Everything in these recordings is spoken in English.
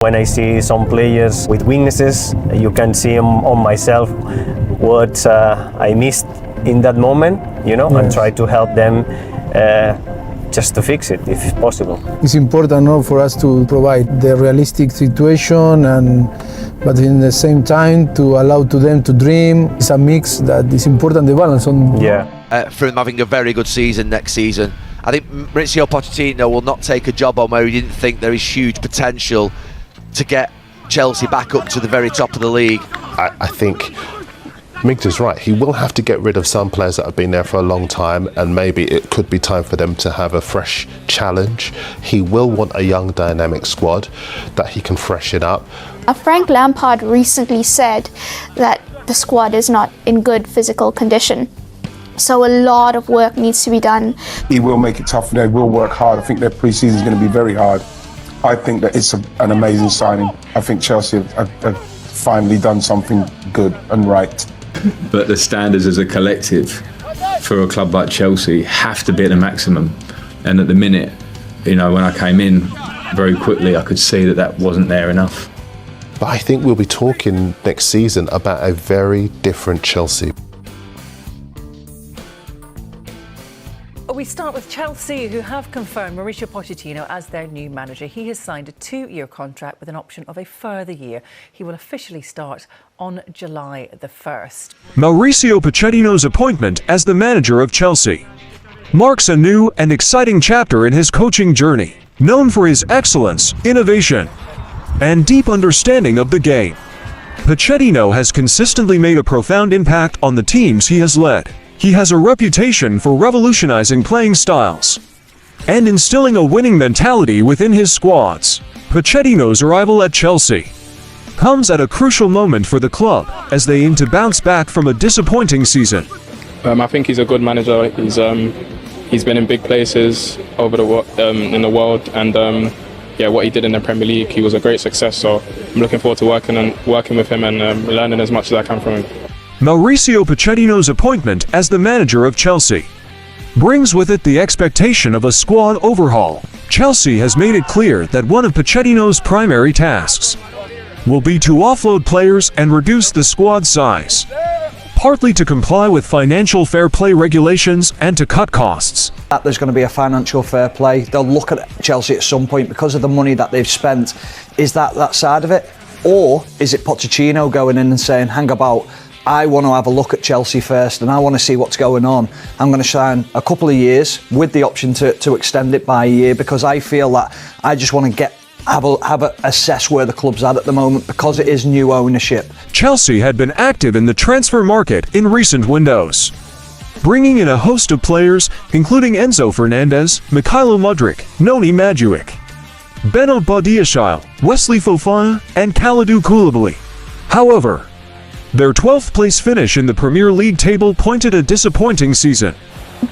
When I see some players with weaknesses, you can see on myself what I missed in that moment, and try to help them just to fix it if possible. It's important for us to provide the realistic situation, but in the same time to allow to them to dream. It's a mix that is important, the balance on. For him having a very good season next season. I think Mauricio Pochettino will not take a job on where he didn't think there is huge potential to get Chelsea back up to the very top of the league. I think Miggs is right. He will have to get rid of some players that have been there for a long time, and maybe it could be time for them to have a fresh challenge. He will want a young, dynamic squad that he can freshen up. Frank Lampard recently said that the squad is not in good physical condition. So a lot of work needs to be done. He will make it tough. They will work hard. I think their pre-season is going to be very hard. I think that it's an amazing signing. I think Chelsea have finally done something good and right. But the standards as a collective for a club like Chelsea have to be at the maximum. And at the minute, when I came in, very quickly I could see that wasn't there enough. But I think we'll be talking next season about a very different Chelsea. We start with Chelsea, who have confirmed Mauricio Pochettino as their new manager. He has signed a 2-year contract with an option of a further year. He will officially start on July the 1st. Mauricio Pochettino's appointment as the manager of Chelsea marks a new and exciting chapter in his coaching journey. Known for his excellence, innovation, and deep understanding of the game, Pochettino has consistently made a profound impact on the teams he has led. He has a reputation for revolutionizing playing styles and instilling a winning mentality within his squads. Pochettino's arrival at Chelsea comes at a crucial moment for the club as they aim to bounce back from a disappointing season. I think he's a good manager. He's been in big places over in the world, and what he did in the Premier League, he was a great success. So I'm looking forward to working with him and learning as much as I can from him. Mauricio Pochettino's appointment as the manager of Chelsea brings with it the expectation of a squad overhaul. Chelsea has made it clear that one of Pochettino's primary tasks will be to offload players and reduce the squad size, partly to comply with financial fair play regulations and to cut costs. There's going to be a financial fair play. They'll look at Chelsea at some point because of the money that they've spent. Is that side of it? Or is it Pochettino going in and saying, hang about, I want to have a look at Chelsea first and I want to see what's going on. I'm going to sign a couple of years with the option to extend it by a year, because I feel that I just want to assess where the club's at the moment, because it is new ownership. Chelsea had been active in the transfer market in recent windows, bringing in a host of players including Enzo Fernandez, Mykhailo Mudryk, Noni Maduik, Beno Badiashile, Wesley Fofana and Kalidou Koulibaly. However, their 12th place finish in the Premier League table pointed a disappointing season.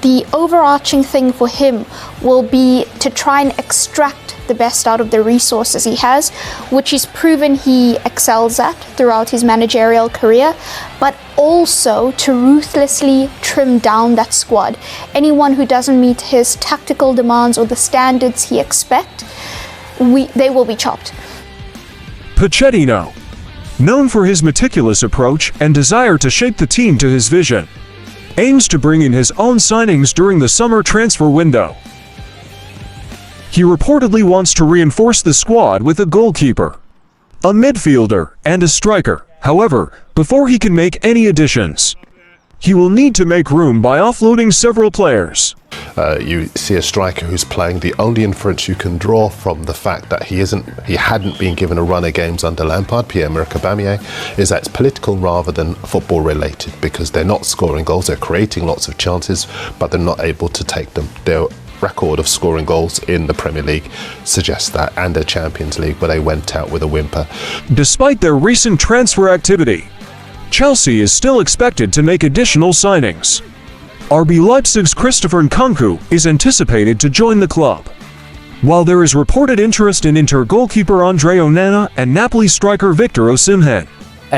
The overarching thing for him will be to try and extract the best out of the resources he has, which he's proven he excels at throughout his managerial career, but also to ruthlessly trim down that squad. Anyone who doesn't meet his tactical demands or the standards he expects, they will be chopped. Pochettino, known for his meticulous approach and desire to shape the team to his vision, aims to bring in his own signings during the summer transfer window. He reportedly wants to reinforce the squad with a goalkeeper, a midfielder, and a striker. However, before he can make any additions, he will need to make room by offloading several players. You see a striker who's playing. The only inference you can draw from the fact that he hadn't been given a run of games under Lampard, Pierre-Emerick Aubameyang, is that it's political rather than football related, because they're not scoring goals, they're creating lots of chances, but they're not able to take them. Their record of scoring goals in the Premier League suggests that, and the Champions League, where they went out with a whimper. Despite their recent transfer activity, Chelsea is still expected to make additional signings. RB Leipzig's Christopher Nkunku is anticipated to join the club, while there is reported interest in Inter goalkeeper Andre Onana and Napoli striker Victor Osimhen.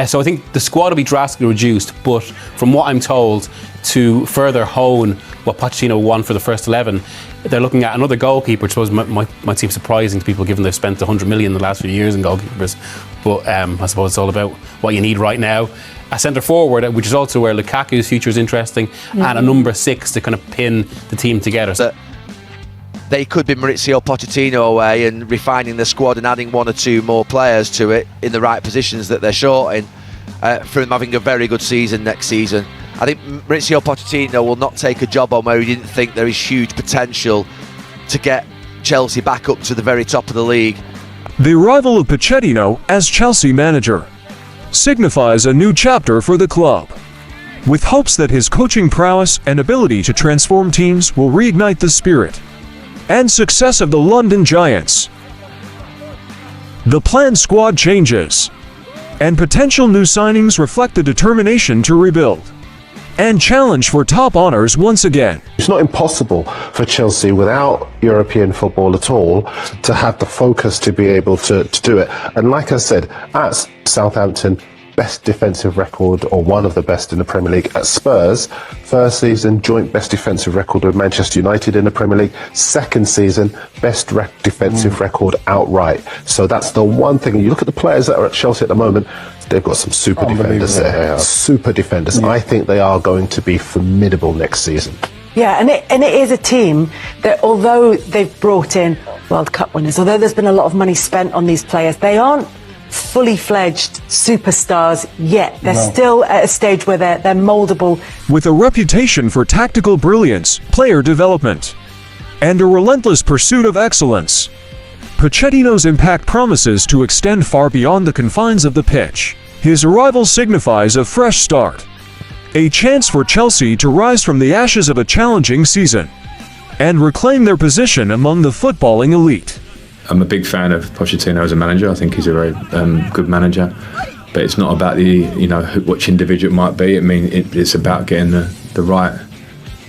So I think the squad will be drastically reduced, but from what I'm told, to further hone what Pochettino won for the first 11, they're looking at another goalkeeper, which I suppose might seem surprising to people given they've spent 100 million in the last few years in goalkeepers. But I suppose it's all about what you need right now. A centre forward, which is also where Lukaku's future is interesting, and a number 6 to kind of pin the team together. So they could be Mauricio Pochettino away and refining the squad and adding 1 or 2 more players to it in the right positions that they're short in, for him having a very good season next season. I think Mauricio Pochettino will not take a job on where he didn't think there is huge potential to get Chelsea back up to the very top of the league. The arrival of Pochettino as Chelsea manager signifies a new chapter for the club, with hopes that his coaching prowess and ability to transform teams will reignite the spirit and success of the London Giants. The planned squad changes and potential new signings reflect the determination to rebuild and challenge for top honours once again. It's not impossible for Chelsea without European football at all to have the focus to be able to do it. And like I said, at Southampton, best defensive record, or one of the best in the Premier League. At Spurs, first season, joint best defensive record with Manchester United in the Premier League. Second season, best defensive record outright. So that's the one thing. You look at the players that are at Chelsea at the moment, they've got some super defenders there. Super defenders. I think they are going to be formidable next season. Yeah, and it is a team that, although they've brought in World Cup winners, although there's been a lot of money spent on these players, they aren't fully fledged superstars yet. They're still at a stage where they're mouldable. With a reputation for tactical brilliance, player development, and a relentless pursuit of excellence, Pochettino's impact promises to extend far beyond the confines of the pitch. His arrival signifies a fresh start, a chance for Chelsea to rise from the ashes of a challenging season and reclaim their position among the footballing elite. I'm a big fan of Pochettino as a manager. I think he's a very good manager, but it's not about which individual it might be. I mean, it's about getting the right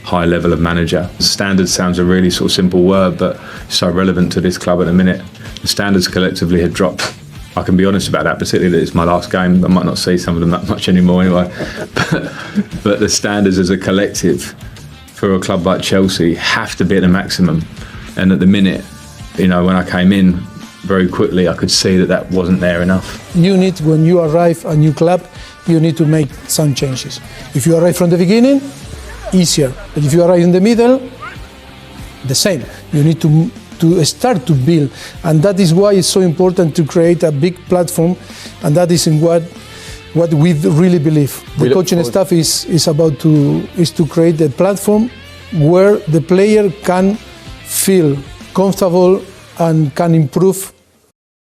high level of manager. Standard sounds a really sort of simple word, but it's so relevant to this club at the minute. The standards collectively have dropped. I can be honest about that, particularly that it's my last game. I might not see some of them that much anymore anyway. But the standards as a collective for a club like Chelsea have to be at a maximum. And at the minute, when I came in very quickly, I could see that wasn't there enough. You need, when you arrive a new club, you need to make some changes. If you arrive from the beginning, easier. But if you arrive in the middle, the same. You need to start to build, and that is why it's so important to create a big platform, and that is in what we really believe. The coaching staff is to create a platform where the player can feel comfortable and can improve